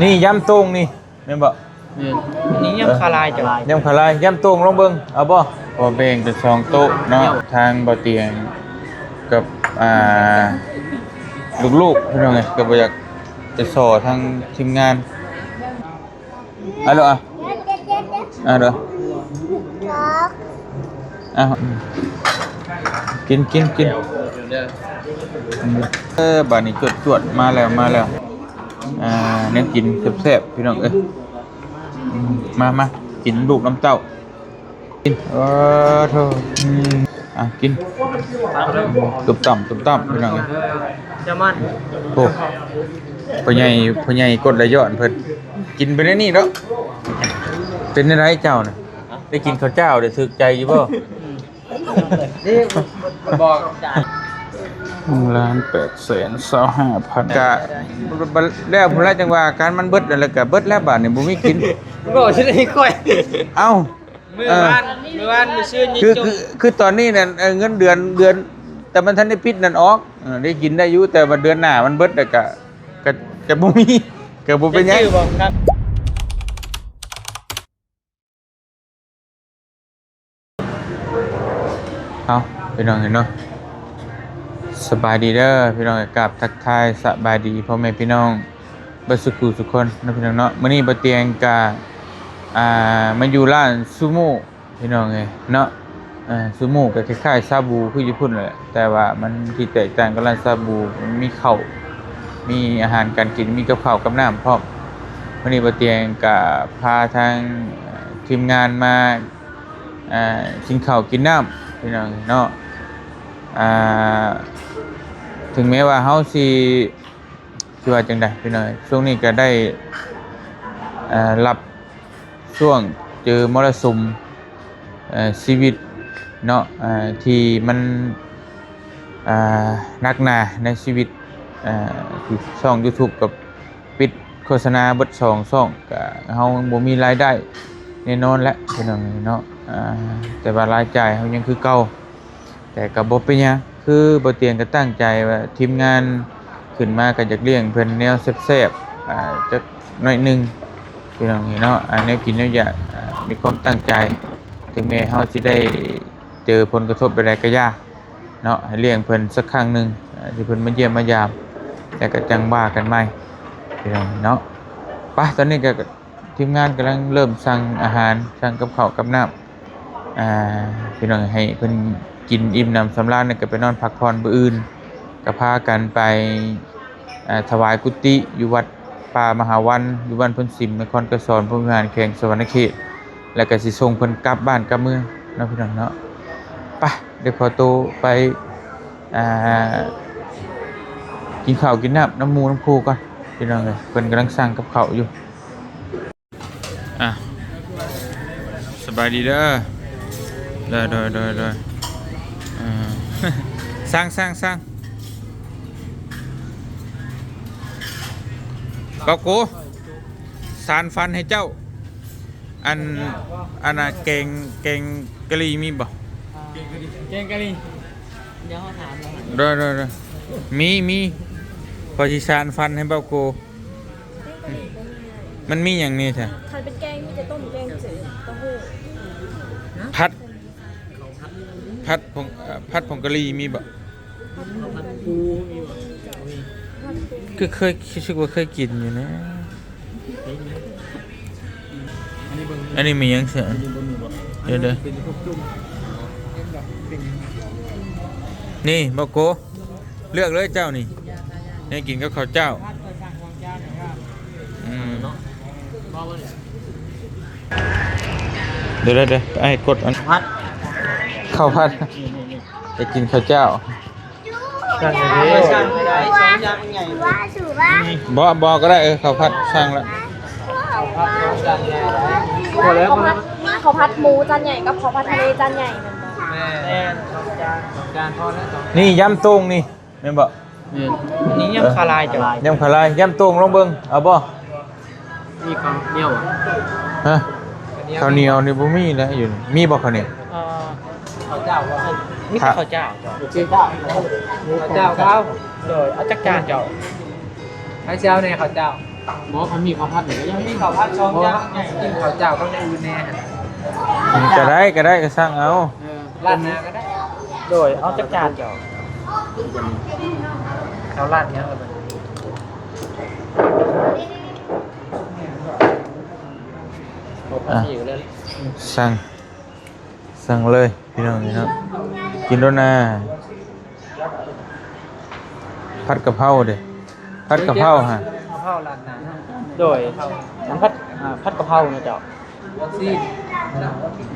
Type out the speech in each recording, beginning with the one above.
นี่ยำตรงนี่แม่นบ่นี่ยำคาลายจ้ะยำขาลายยำตรงลองเบิ่งเอาบ่พอแบ่งเป็น2โต๊ะเนาะทางบ่เตียงกับลูกๆพี่น้องไงก็บ่อยากจะสอทางทีมงานเอาล่ะเอาเด้อเอากินบัดนี้จวดๆมาแล้วเนี่ยกินแซ่บๆพี่น้องเอ้ยมากินลูกน้ำเต้ากินเธอกินตุบต่ำพี่น้องเอ้ยจะมันโอ้พ่อใหญ่กดระยอดเพิ่นกินไปได้นี่แล้วเป็นอะไรเจ้าน่ะได้กินข้าวเจ้าได้ถึกใจอยู่บ่นี่บอกจ้ะ1,825,000กะแล้วพุ่นละจังว่าการมันเบิดแล้วก็เบิดแล้วบาดนี้บ่มีกินบอกสิได้ค่อยเอ้าเมื่อวานมื้อชื่อยิงจบคือตอนนี้นั่นเงินเดือนแต่มันทันได้ปิดนั่นออกได้กินได้อยู่แต่ว่าเดือนหน้ามันเบิดแล้วก็บ่มีก็บ่เป็นหยังครับเอาพี่น้องเห็นเนาะสบายดีเด้อพี่น้องกับทักทายสบายดีพ่อแม่พี่น้องเบิดสุขุทุกคนนะพี่น้องเนาะมื้อนี้บ่เตียงกะมาอยู่ร้านซูโม่พี่น้องเอ้ยเนาะซูโม่ก็คล้ายๆซาบูคือญี่ปุ่นแหละแต่ว่ามันที่แตกต่างกับร้านซาบูมันมีข้าวมีอาหารการกินมีกับข้าวกับน้ำพร้อมมื้อนี้บ่เตียงกะพาทางทีมงานมากินข้าวกินน้ำพี่น้องเนาะถึงแม้ว่าเฮาสิว่าจังได๋พี่น้องช่วงนี้ก็ได้รับช่วงเจอมรสุมชีวิตเนาะที่มันหนักหนาในชีวิตที่ช่อง YouTube กับปิดโฆษณาเบิด2ช่องก็เฮาบ่มีรายได้แน่นอนแล้วพี่น้องเนาะแต่ว่ารายจ่ายเฮายังคือเก่าแต่ก็บ่เป็นหยังคือบ่เตียงก็ตั้งใจว่าทีมงานขึ้นมาก็อยากเลี้ยงเพิ่นแนวแซ่บๆจักหน่อยนึงพี่น้องเนาะแนวกินแนวอยากมีความตั้งใจถึงแม้เฮาสิได้เจอผลกระทบใดๆก็ยากเนาะให้เลี้ยงเพิ่นสักครั้งนึงที่เพิ่นมาเยี่ยมมายามแต่ก็จังว่ากันใหม่พี่น้องเนาะไปตอนนี้ก็ทีมงานกำลังเริ่มสั่งอาหารสั่งกับข้าวกับน้ำพี่น้องให้เพิ่นกินอิ่มน้ำสำราญก็ไปนอนพักผ่อนมื้ออื่นก็พากันไปถวายกุฏิอยู่วัดป่ามหาวันอยู่บ้านเพิ่นสิมนครกระสอนพระวิหารแขวงสวรรณเขตแล้วก็สิส่งเพิ่นกลับบ้านกลับเมืองเนาะพี่น้องเนาะไปเดี๋ยวขอตัวไปกินข้าวกินน้ำหมูน้ำคูก่อนพี่น้องเพิ่นกำลังสั่งกับข้าวอยู่สบายดีเด้อโดยสร้างเปาโกสารฟันให้เจ้าอันน่ะเก่งกะหรี่มีบ่เก่งกะหรี่เดี๋ยวเขาถามโดยมีพอสิสารฟันให้เปาโกมันมีอย่างนี้ใช่ทานเป็นแกงมีแต่ต้มแกงจืดเต้าหู้พัดผงกะหรี่มีบ่คือเคยคิดว่าเคยกินอยู่นะอันนี้มียังเสียเดี๋ยวนี่บอกโกเลือกเลยเจ้านี่ให้กินกับข้าวเจ้าเดี๋ยวไอ้กดอันข้าวผัดจะกินข้าวเจ้าสั่งเลยสั่งไม่ได้สั่งยำใหญ่บอกก็ได้ข้าวผัดสั่งแล้วพอแล้วข้าวผัดหมูจานใหญ่กับข้าวผัดทะเลจานใหญ่แม่จานพอแล้วนี่ยำตรงนี่แม่นบ่นี่ยำคาลายจ้ะยำคาลายยำตรงลองเบิ่งเอาบ่มีข้าวเหนียวฮะข้าวเหนียวนี่บ่มีแล้วอยู่มีบ่ข้าวเหนียวข้าวเจ้านี่ข้าวเจ้าข้าวเจ้าโดยเอาจักจานเจ้าให้เจ้าเนี่ยข้าวเจ้า บอกเขามีข้าวผัดหรือยังมีข้าวผัดช่องย่างกินข้าวเจ้าก็ได้อื่นแน่ก็ได้ก็สร้างเอา ร้านนาก็ได้โดยเอาจักจานเจ้าเอาร้านนี้เลยสั่งเลยพี่น้องนี่ครับกินด้วยนะผัดกะเพราเด้ผัดกะเพราฮะกะเพราร้านนาโดยผัดกะเพรานะเจ้าซี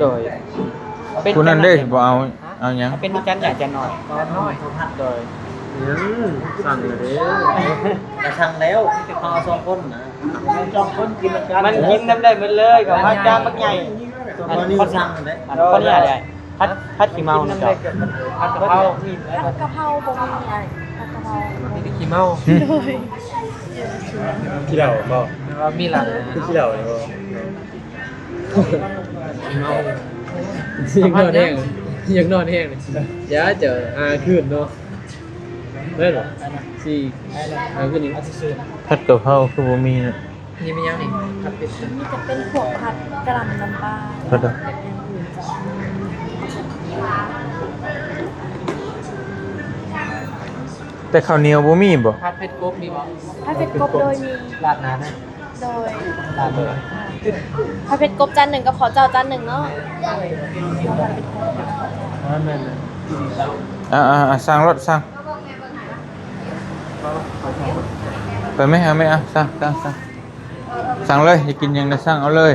โดยคุณนั่นได้บ่เอาหยังเป็นจานใหญ่จานน้อยน้อยโดยสั่งเลยแต่สั่งแล้วที่พอสองคนนะ2 คนกินมันกินน้ำได้หมดเลยกับผัดจานบักใหญ่อันนี้สั่งเลยอันนี้ใหญ่ผัดขี้เมาเนาะผัดกะเพราผัดกะเพราบ่มีอะไรผัดกะเพรามีขี้เมาขี้เหล้าบ่ว่ามีหลังขี้เหล้าเลยบ่ขี้เมายังนอนแห้งเลยอย่าเจอคืนเนาะได้หรอสิคืนนี้ผัดกะเพราคือบ่มีน่ะนี่ไม่ยังนี่ครับเป็นมีจะเป็นพวกผัดกะหล่ำน้ำปลาผัดแต่ข้าวเหนียวบ่มีบ่ผัดเผ็ดกบมีบ่ผัดเผ็ดกบโดยมีราดน้ำนะโดยราดเลยผัดเผ็ดกบจาน1กับขอเจ้าจาน1เนาะสั่งรถสั่งไปไหมไม่สั่งเลยจะกินยังได้สั่งเอาเลย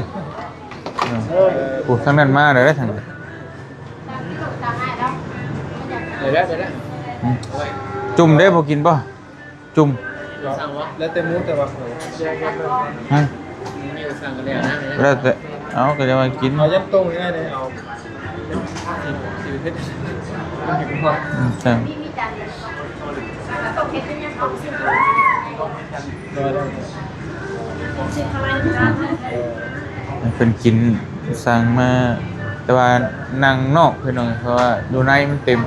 กูทางนั้นมาเดี๋ยวได้ทางนี้เดี๋ยวได้จุ่มได้พอกินป่ะจุ่มสั่งวะแล้วแต่มูแต่ว่าสั่งกันแล้วนะแล้วแต่เอาก็จะมากินเอาย่ำต้มง่ายเลยเอาชีวิตสั่งเป็นกินสั่งมาแต่ว่านั่งนอกพี่น้องเพราะว่าอยู่ในมันเต็ม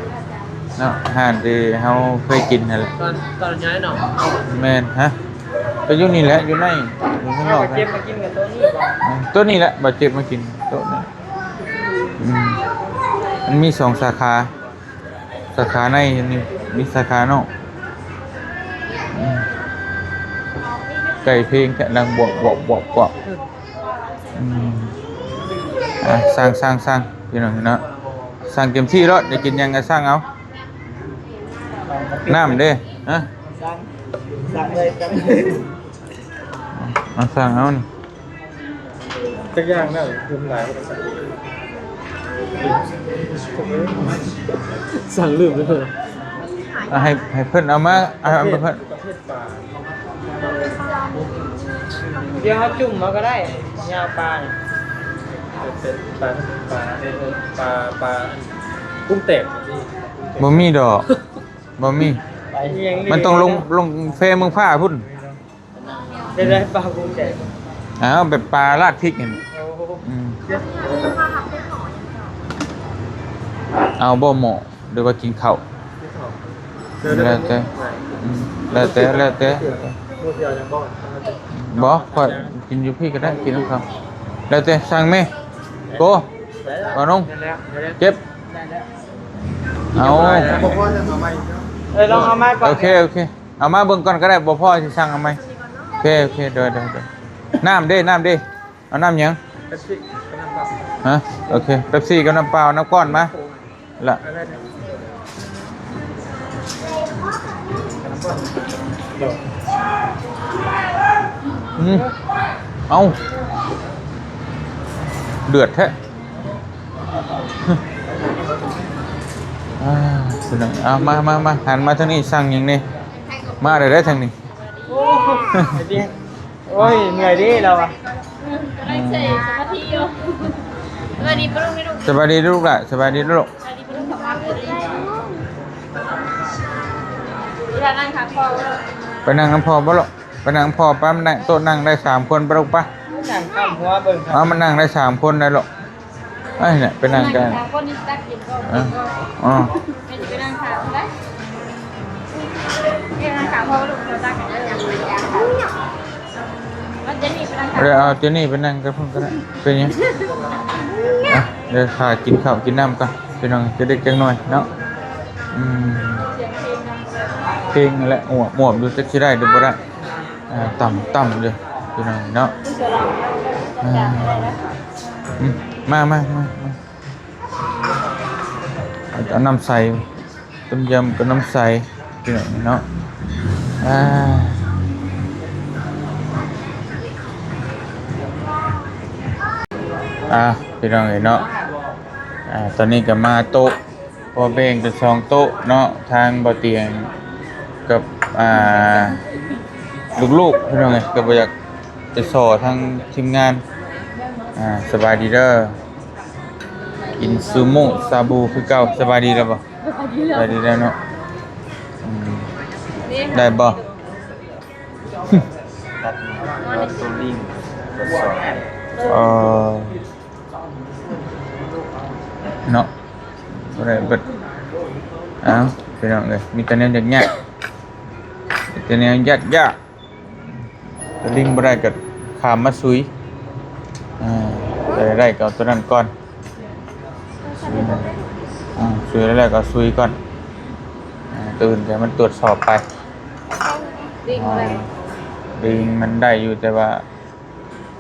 เนาะอาหารที่เราเคยกินนั่นแหละตอนย้ายเนาะแม่นฮะไปอยู่นี่แหละอยู่ในอยู่ข้างนอกเจ็บมากินกับตัวนี้แหละบาดเจ็บมากินตัวนี้มันมี2 สาขาในนี่มีสาขานอกไก่เพลงแค่ดังบวกสร้างพี่น้องเนาะสั่งเต็มที่แล้วจะกินยังไงสร้างเอาน้ำเด้ฮะสั่งเลยสั่งเอานี่จักอย่างน่ะลืมหลายสั่งลืมเลยให้เพิ่นเอามาเอาเพิ่นเดี๋ยวเขาจุ่มมาก็ได้ยาวปลาเนี่ยเป็นปลากุ้งแตกบ่มีดอกบ่มีมันต้องลงเฟมึงผ้าพุ่นได้ปลากุ้งแตกแบบปลาราดพริกนี่เอาบ่หม้อหรือว่ากินข้าวแล้วแต่บ่ค่อยกินอยู่พี่ก็ได้กินน้ำเขาแล้วแต่สั่งแม่โกบ่น้องเจ็บเอาลองเอามาก่อนโอเคเอามาเบิ่งก่อนก็ได้บ่พอสิสั่งเอาไหมโอเคเดี๋ยวน้ำเด้เอาน้ำหยังฮะโอเคเป๊ปซี่กับน้ำเปล่าน้ำก้อนมาละเอาเดือดแท้เอามาหันมาทางนี้สั่งอย่างนี้มาได้ทางนี้โอ้ยเหนื่อยดิเราอะไม่ใช่สมาธิอยู่สบายดีปะลูกไม่ลูกสบายดีลูกล่ะสบายดีลูกไปนั่งน้ำพอบ่ลูกไปนั่งพอปั๊มนั่งโต๊ะนั่งได้3 คนปะลูกปะนั่งข้ามหัวเบิ่งมันนั่งได้3 คนได้ลูกไอ้เนี่ยไปนั่งกันคนนี้ตักกินก็ไปนั่งถามได้นั่งถามพ่อลูกเราตักกันได้ยัง จะมีพลัง เดี๋ยวเอาเจนี่ไปนั่งกับเพิ่นก็ได้เป็นยังอ่ะเดี๋ยวพากินข้าวกินน้ำก่อนพี่น้องจะได้จังหน่อยเนาะเพลงนั่นแหละหมวบดูจะสิได้หรือบ่ได้ต่ำเลยพี่น้องเนาะมาเอาน้ำใสต้มยำกับน้ำใสพี่น้องเนาะพี่น้องเนาะตอนนี้ก็มาโต๊ะพอแบ่งเป็น2โต๊ะเนาะทางบ่เตียงกับลูกๆพี่น้องก็บ่อยากจะสอทางทีมงานสบายดีเด้อกินซูโม่ซาบูคือเก่าสบายดีแล้วบ่สบายดีแล้วเนาะได้บ่ ตัดมาตัวลิงตัวสอง เนาะอะไรเบิดไปน้องเลยมีแต่แนวยักแต่แนวยักจะลิงบ่ได้ก็ขามมาซุยได้ก็เอาตัวนั้นก่อนซุยแล้วก็ซุยก่อนตื่นแต่มันตรวจสอบไปลิงมันได้อยู่แต่ว่า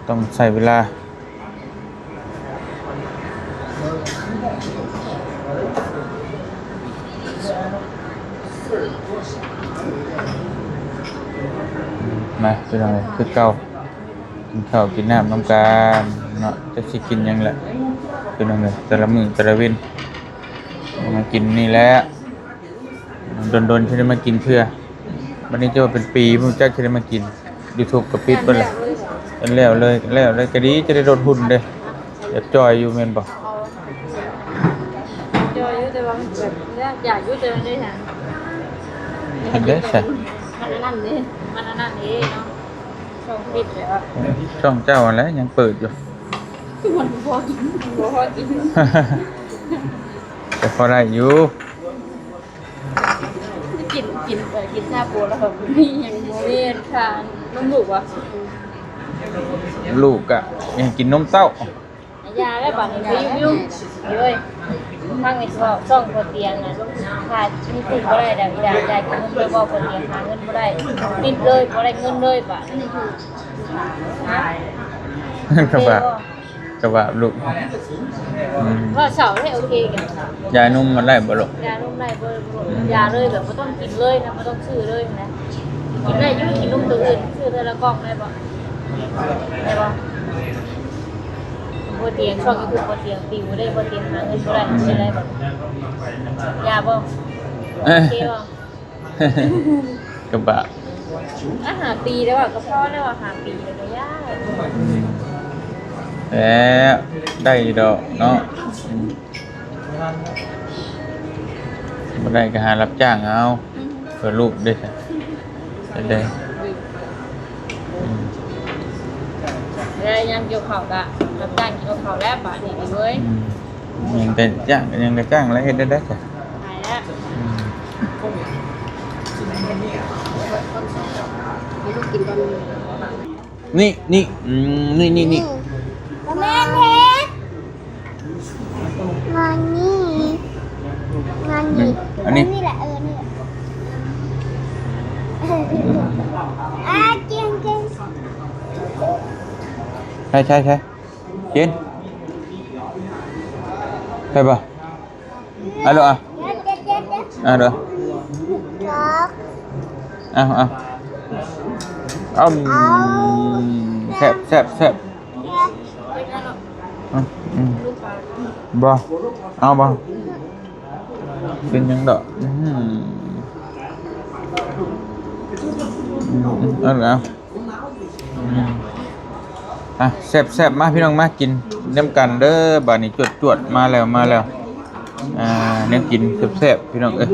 ต้องใช้เวลามาไปทางไหนคือเก่ากินข้าวกินน้ำน้ำกันเนาะจะสิกินยังแหละเป็นยังไงแต่ละมื้อแต่ละเว้นมากินนี่แหละโดนๆที่ได้มากินเพื่อวันนี้จะว่าเป็นปีมุ่งจักที่ได้มากิน YouTube กับปิดไปเลยแล้วเลยก็ดีจะได้ลดหุ้นเด้อยากจอยอยู่แม่นบ่จอยอยู่แต่ว่าแบบอยากอยู่แต่ไม่ได้ทาง เห็นได้ใช่ มันนั่นนี่เนาะช่องปิดเลยอ่ะ ช่องเจ้าอะไรยังเปิดอยู่ มันพอกินแต่พอได้อยู่ กินชาบูแล้วแบบมีอย่างโมเมนทานน้ำลูกวะ ลูกอะยังกินนมเต้าย าแล้วบัดนี้ไปยุ่งเย้ยทั้งไอ้ที่ว่าช่องคนเตียงน่ะขาดมีติดบ่ได้ดาวอีดาได้กินเงินไปบ่คนเตียงหาเงินบ่ได้ปิดเลยบ่ได้เงินเลยบัดนี้ฮะ กระบะลูก ว่าเสาให้โอเคกัน ยายนุ่มมันได้บ่ลูก ยานุ่มได้บ่ยาเลยแบบบ่ต้องกินเลยนะบ่ต้องซื้อเลยนะกินได้อยู่กินนุ่มตัวอื่นซื้อแต่ละกล่องได้บ่บ่เตียงช่อง YouTube บ่เตียงปิวได้บ่เตียงหาเงินบ่ได้สิได้บ่ยาบ่โอเคบ่ กระบะ หาปีแล้วอ่ะก็พอแล้วอ่ะหาปีแล้วก็ยาก แล้วได้อยู่ดอกเนาะบ่ได้ก็หารับจ้างเอาเพื่อลูกด้วยจ้ะได้ แล้วยังเกี่ยวข้าวกะรับจ้างเกี่ยวข้าวแล้วบาดนี้เว้ย ยังแต่จ้างยังได้จ้างแล้วเฮ็ดได้จ้ะ หายแล้วนี่นี่แม่เพชรงานนี้อันนี้ นี่แหละนี่แหละเจียงใช่เจนใช่ป่ะเอาดูเอาดูเอาแซ่บบ่เอาบ่เป็นยังดอกเอาแซ่บมาพี่น้องมากินน้ำกันเด้อบัดนี้จวดมาแล้วเน้ำกินแซ่บพี่น้องเอ้ย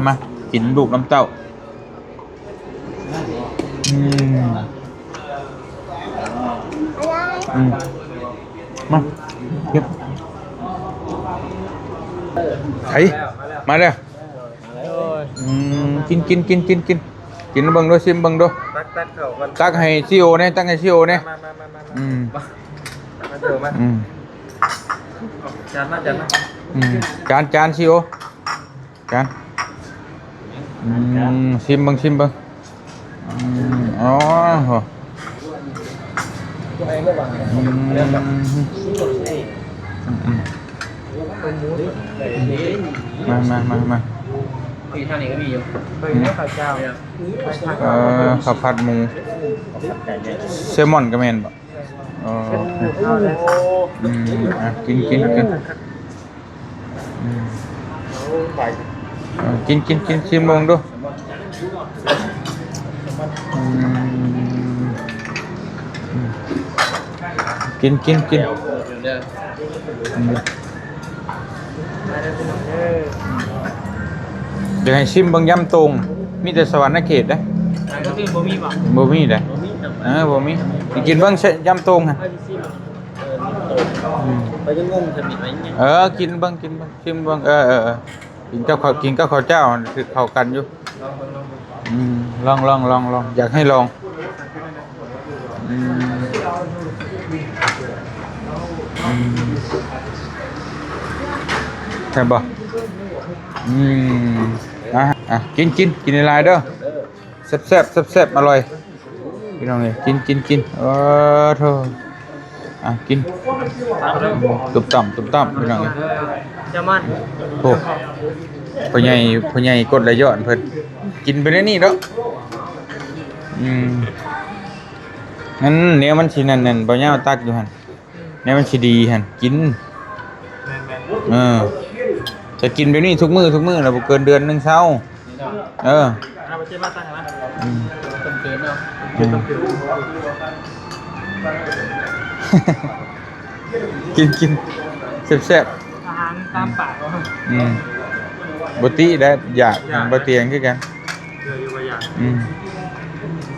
มากินลูกน้ำเต้ามาเก็บไข่มาเลยกิน กินเบิ่งดูชิมเบิ่งดู ตักเข้ากัน ตักให้ซีโอเนี่ยตักให้ซีโอเนี่ย มาอืม มาเถอะมา อืม จานมา อืมจานซีโอจานชิมเบิ่งอ๋อโหมา ที่ท่านี้ก็มีอยู่ไปให้ข้าวเจ้า ข้าวผัดหมูเซลมอนก็แม่นบ่กินกินชิมลงดูกินเดี๋ยวให้ชิมบางยำตรงมีแต่สวรรค์เขตนะ ก็คือบ่มีป่ะ บ่มีเด้บ่มีกินเบิ่งยำตรงฮะ ไปจะงงจะมีไหมเนี่ย กินเบิ่งชิมเบิ่งกินกับข้าวเจ้าคือเข้ากันอยู่ลองอยากให้ลองใช่บ่กินในลายเด้อแซ่บอร่อยพี่น้องนี่กินโธ่กินตุบต่ำพี่น้องนี่ จะมัน โอ้พ่อใหญ่กดไหลย้อนเพิ่นกินไปได้นี่เด้องั้นแนวมันสินั่นบ่ยาวตักอยู่หั่นแนวมันสิดีหั่นกินจะกินไปนี่ทุกมื้อแล้วบ่เกินเดือนนึงเช้าเอาไปเจ็บมาตั้งนะต้มเกลือเนาะกินแซ่บ อาหารตามปาก บ่ติได้อยากบ่เตียงคือกันอยู่บ่อยาก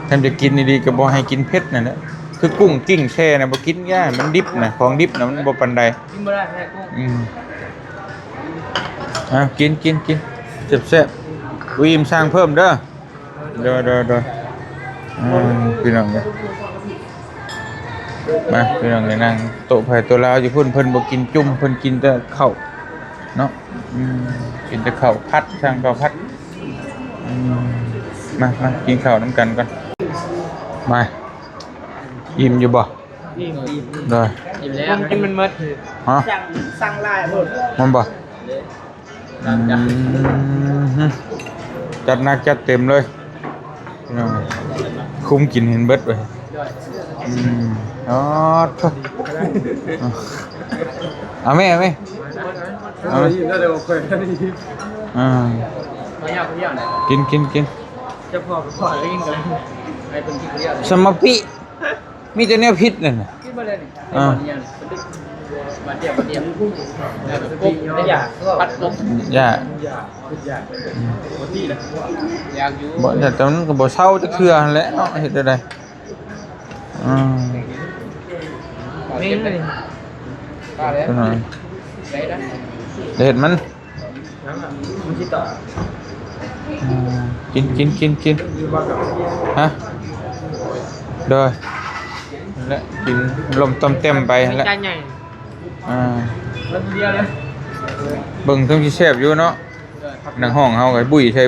ท่านจะกินดีๆก็บ่ให้กินเผ็ดนั่นแหละคือกุ้งกิ้งแช่น่ะบ่กินยากมันดิบน่ะของดิบน่ะมันบ่ปานใดกินบ่ได้แค่กุ้งกินแซ่บๆวีมสร้างเพิ่มเด้อพี่น้องเนี่ยมาพี่น้องเนี่ยนั่งโต๊ะไผ่ตัวลาวอยู่เพิ่นบ่กินจุ่มเพิ่นกินแต่ข้าวเนาะกินแต่ข้าวผัดสร้างข้าวผัดมากินข้าวน้ำกันก่อนมาอิ่มอยู่บ่อิ่มได้อิ่มแล้วกินมันหมดฮะสั่งลายหมดมันบ่จัดหนักจัดเต็มเลยคุ้มกินเห็นเบิดเลยเอาไหมกินจะพอแล้วกินกันไอ้เป็นที่เรียกสมปิมีแต่แนวพิษนั่นน่ะกินบ่ได้นี่บัดเดียวกุ้งได้ยาปัดกุ้งยาบ่ดีนะอยากอยู่บ่แต่มันก็บ่เซาจักเทื่อนั่นแหละเนาะเฮ็ดได้นี่เลยตาแล้วเด็ดมันสิต่อกินฮะเด้อและกินลมต้มเต็มไปแล้วจานใหญ่ลมเดียวเลยเบิ่งถึงสิแซ่บอยู่เนาะหนังห้องเฮาก็บุ้ยใช่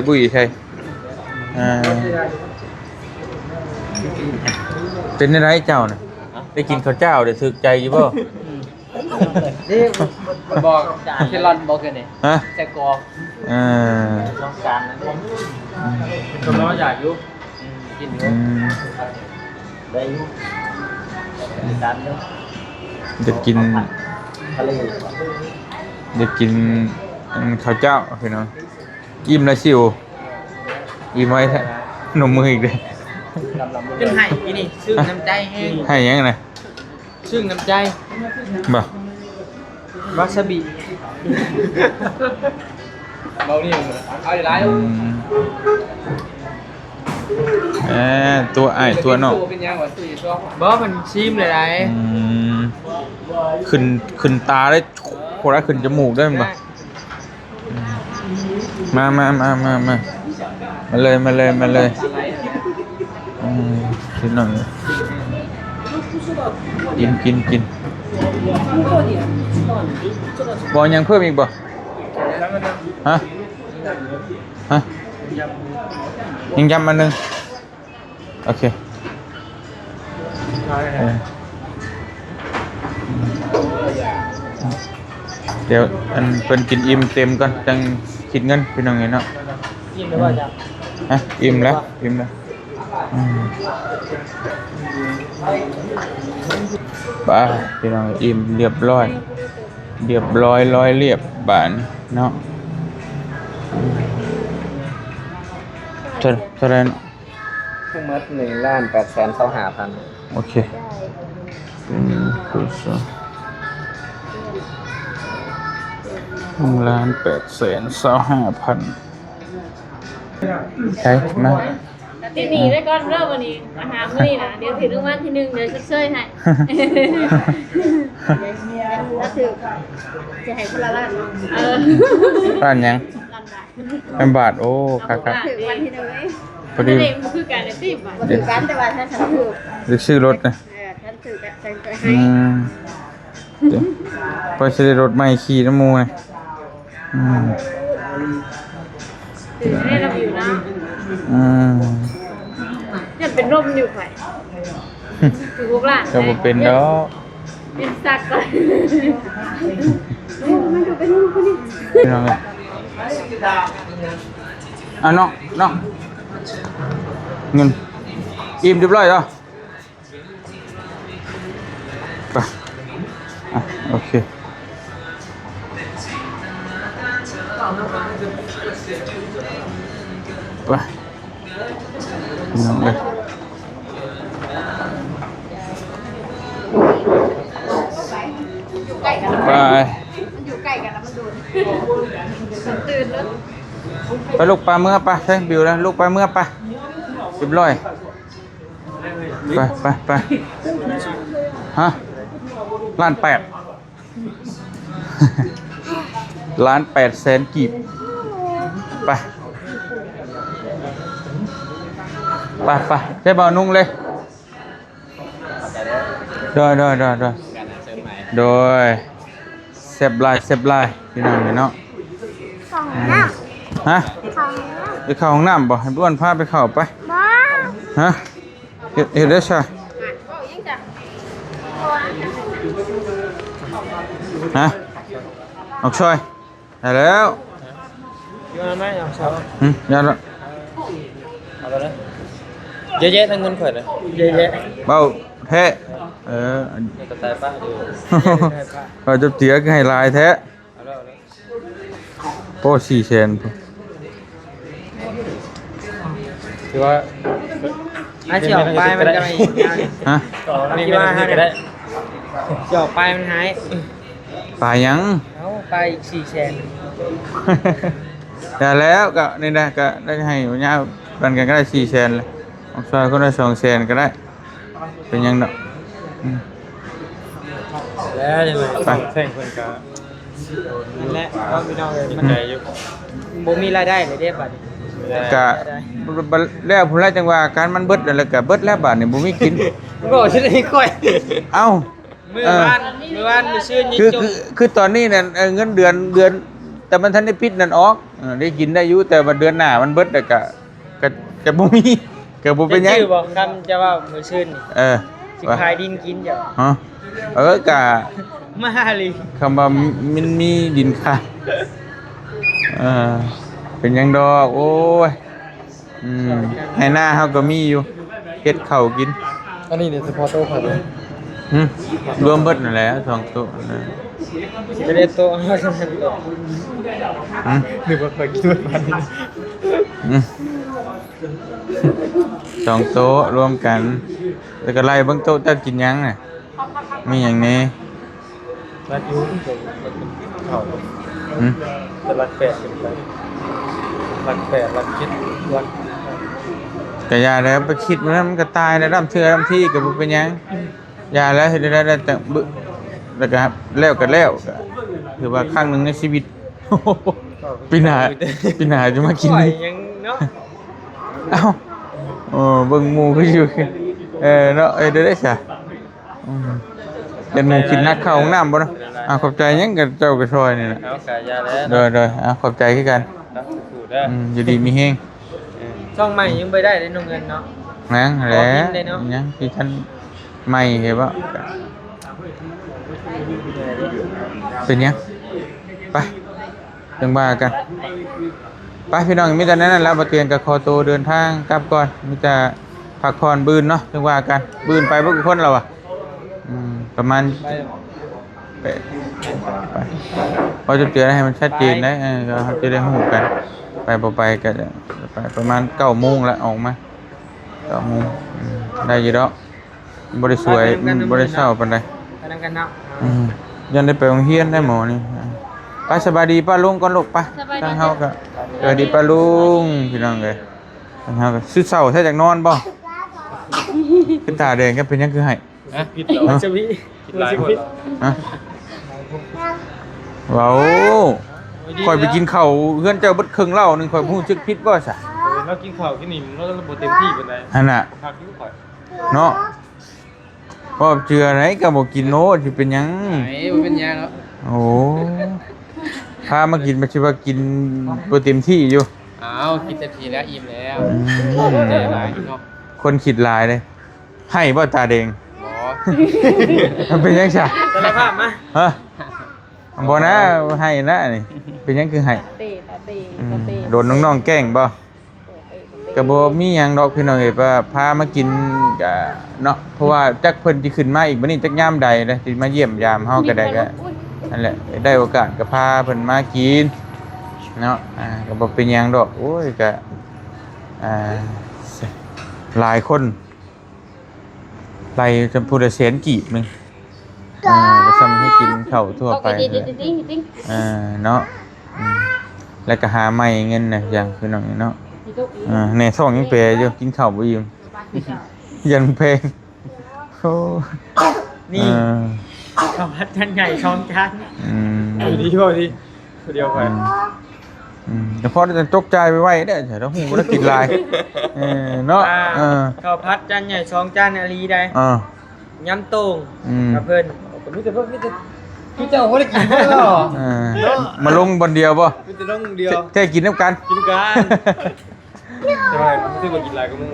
เป็นอะไรเจ้าน่ะได้กินข้าวเจ้าได้ถึกใจอยู่บ่บอกเคลอนบอกกันนี่ฮะแต่กอกต้องการนั้นเป็นคนน้อยอยากอยู่กินอยู่ได้อยู่การเนาะจะกินข้าวเจ้าพี่น้องอิ่มแล้วสิวอิ่มไว้แท้หนุ่มมืออีกเลยจนให้อีนี่ซึ้งน้ำใจให้ยังไงซึ้งน้ำใจบ่วาซาบิเบานี่เอาหลายตัวไอ้ตัวน้องบ่มันชิมเลยได้ขึ้นตาได้โคตรขึ้นจมูกได้มั้ยบ่มาเลย กินหน่อยกินบ่ยังเพิ่มอีกบ่ฮะยังยำอันหนึงโอเคเดี๋ยวอันเพิ่นกินอิ่มเต็มก่อนจังคิดเงินพี่น้องเนาะ ยิ้มได้ว่าจ้ะ ฮะอิ่มแล้วไปพี่น้องอิ่มเรียบร้อยร้อยเรียบบานเนาะเท่าไหร่เนาะ ทั้งหมด1,825,000 โอเคคือ1,825,000ใช่มา ติดหนีได้ก่อนเริ่มวันนี้อาหารมื้อนี้นะเดี๋ยวถึงรางวัลที่1เดี๋ยวชดเชยให้แล้วถือจะให้คนละล้านเนาะร้านยังเป็นบาทโอ้ครับ ถือวันที่1เลย พอดี นี่มันคือการได้10บาท ถือกันแต่ว่าถ้าฉันถือ หรือซื้อรถนะ ฉันถือกันฉันก็ให้ เดี๋ยวพอซื้อรถใหม่ขี่น้ำมูไง ถือให้เราอยู่นะเนี่ยเป็นร่มอยู่ไผถือพวกล้าน ก็บ่เป็นดอก เป็นสักก่อนมันดูเป็นคนนี้ พี่น้องน้องเงินอิ่มเรียบร้อยแล้วไปโอเคไปน้องเลยไป อยู่ใกล้กันแล้วมันดูตื่นแล้ว ไปลูกปลาเมื่อปะใช่บิวแล้วลูกปลาเมื่อปะเรียบร้อยไปฮะ1,800,000 1,800,000 กีบไปใช่เบานุ่งเลยโดยเซฟไลน์พี่น้องเนาะ ของน้ำ ฮะ ของน้ ไปเข้าห้องน้ำบ่ให้บ้วนพาไปเข้าไป ำบ้า ฮะเฮ็ดได้ใช่ฮะออกช่วยได้แล้ว อยู่นั่นไหมเอาเช้า ยันละ เอาไปเลยเยอะๆทั้งเงินข่อยเลยเยอะ เบาแท้ๆกระต่ายป้าดู เราจะเตียกให้ลายแท้ เอาแล้ว โป้400,000 ถือว่าเสี่ยวไปมันจะไม่ ฮะ คิดว่าฮะได้เสี่ยวไปมันหาย ตายยัง เอาไป400,000 แต่แล้วก็นี่นะก็ได้ให้หัวหน้ากันก็ได้400,000เลยออกช่วยก็ได้200,000ก็ได้เป็นยังเนาะ แล้วยังไง ไป แท่งคนก็นั่นแหละก็พี่น้องเลยมันบ่มีรายได้เลยเด้บัดนี้ กะแล้วผู้ไรจังว่าการมันเบิดแล้วก็เบิดแล้วบาดนี่บ่มีกิน ก็สิได้ก้อย เอ้า มื้อวานมื้อชื่นยิงจม คือตอนนี้นั่นเงินเดือนแต่มันทันได้ปิดนั่นออกได้กินได้อยู่แต่ว่าเดือนหน้ามันเบิดแล้วก็บ่มีก็บ่เป็นหยัง ชื่อบอกคำจะว่ามื้อชื่นนี่สิขายดินกินจ้ะ ฮะกะ มาลี คำว่ามันมีดินค่ะ เป็นหยังดอกโอ้ยให้หน้าเฮาก็มีอยู่เฮ็ดข้าวกิน อันนี้เนี่ยเฉพาะโต๊ะครับ รวมเบิดนั่นแหละ2โต๊ะนะ จะได้โต๊ะเฮาซั่นโต๊ะนึกว่าเคยคิดว่ามัน 2โต๊ะรวมกันแล้วก็ไล่เบิ่งโต๊ะเจ้ากินหยังน่ะมีหยังแน่ รัดยูเข้าแต่รัดแปดเป็นไปรัดแปดรัดคิดรัด ก็อย่าแล้วไปคิดมันก็ตายแล้วดำเทื่อดำที่ก็บ่เป็นหยังอย่าแล้วเฮ็ดได้แต่บึแล้วก็แล้วก็ถือว่าครั้งหนึงในชีวิต ปีหน้าจะมากิน ปล่อยยังเนาะ เอ้า เบิ่งหมู่คืออยู่เนาะเด้อได้ซะเป็นหมู่กินนักเข้าห้องน้ำบ่เนาะขอบใจหยังกับเจ้าก็ช่วยนี่น่ะ เอากายาแล้ว เด้อขอบใจคือกัน สูดเด้อ อยู่ดีมีแฮง ช่องใหม่ยังไปได้เลยน้องเงินเนาะ นะแหละ ขอพิมพ์เลยเนาะ ยังที่ท่านใหม่เห็นบ่เป็นยังไปจังว่ากันไปพี่น้องมีแต่นั้นแล้วบ่เตียนกับคอโตเดินทางกลับก่อนมีแต่พักผ่อนบืนเนาะจังว่ากันบืนไปบ่กี่คนแล้วอ่ะประมาณไปพอจะเตือนให้มันชัดเจนได้ก็จะได้ฮู้กันไปบ่ไปก็จะไปประมาณ 9:00 นแล้วออกมา 9:00 นได้อยู่ดอกบ่ได้สวยบ่ได้เช้าปานใด ไปนำกันเนาะ ยันได้ไปโรงเรียนได้หมอนี่ไปสบายดีป้าลุงก่อนลูกไปทางเฮาก็สวัสดีป้าลุงพี่น้องเอ้ยทางเฮาก็ซื้อเช้าแท้จากนอนบ่ขึ้นตาแดงก็เป็นหยังคือให้ ผิดเหรอจะมีผิดหลายคน ฮะว้าวข่อยไปกินข้าวเฮือนเจ้าเบิดครึ่งเหล้านึงข่อยฮู้สึกผิดบ่ซะ เรากินข้าวกินนี่เราบ่เต็มที่ปานใด หั่นน่ะ พักอยู่ข่อย เนาะพ่อเจือไหนก็บ่กินโน้สิเป็นหยัง ไหนบ่เป็นหยังแล้ว โอ้พามากินมาชิว่ากินตัวเต็มที่อยู่ อ้าวกินเต็มที่แล้วอิ่มแล้วใจหลายเนาะ คนขิดลายเลย ให้บ่ตาแดง บ่ มันเป็นยังไง สารภาพมา ฮะบ่นะให้นะนี่เป็นยังคือให้ เตะตาเตะ อืม ตาเตะ โดนน้องๆแกล้งบ่ก็บ่มีหยังดอกพี่น้องเอ้ยว่าพามากินก็เนาะเพราะว่าจักเพิ่นสิขึ้นมาอีกบัดนี้จักยามใดเลยสิมาเยี่ยมยามเฮาก็ได้ก็นั่นแหละได้โอกาสก็พาเพิ่นมากินเนาะก็บ่เป็นหยังดอกโอ้ยก็หลายคนไล่จำพูดละแสนกีบหนึงก็ซ้ำให้กินข้าวทั่วไป ติ๊ง เนาะแล้วก็หาใหม่เงินน่ะอย่างพี่น้องเนาะในท้องยังเปยอยู่กินข้าวบ่อิ่มยันเพลงโอ้ นี่ข้าวผัดจานใหญ่ช้อนจาน ดีพอดีเดียวไป แต่พอจะตกใจไปไว้เด้อแต่ต้องหูแล้วกินลายเนาะข้าวผัดจานใหญ่ช้อนจานอาลีได้ยำโต่งกับเพิ่นมีแต่พี่เจ้าบ่ได้กินบ่ล่ะ มาลงบนเดียวป่ะ มีแต่น้องเดียว แค่กินน้ำกัน กินกันใช่รู้สึกว่ากินหลายก็มู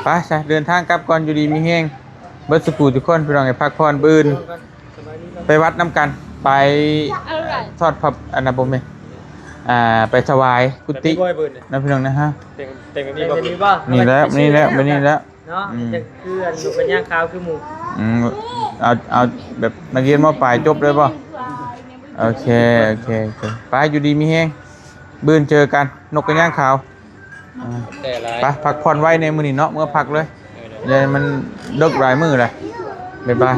ไปใช่เดินทางกลับก่อนอยู่ดีมีแห้งเบิร์ดสกูทุกคนพี่น้องให้พักผ่อนบืนไปวัดน้ำกันไปทอดผับอนาบมไปถวายกุฏินะพี่น้องนะฮะ แต่งแบบนี้ป่ะ นี่แล้วนี่แล้วไปนี่แล้ว เนาะจะคืออันอยู่เป็นย่างขาวคือหมู เอาแบบนักเรียนม.ปลายจบเลยป่ะโอเคไปอยู่ดีมีแห้งบืนเจอกันนกกระย่างขาวไปพักผ่อนไว้ในมือนี่เนาะเมื่อพักเลยเดี๋ยวมันเลิกรายมือเลยบ๊ายบาย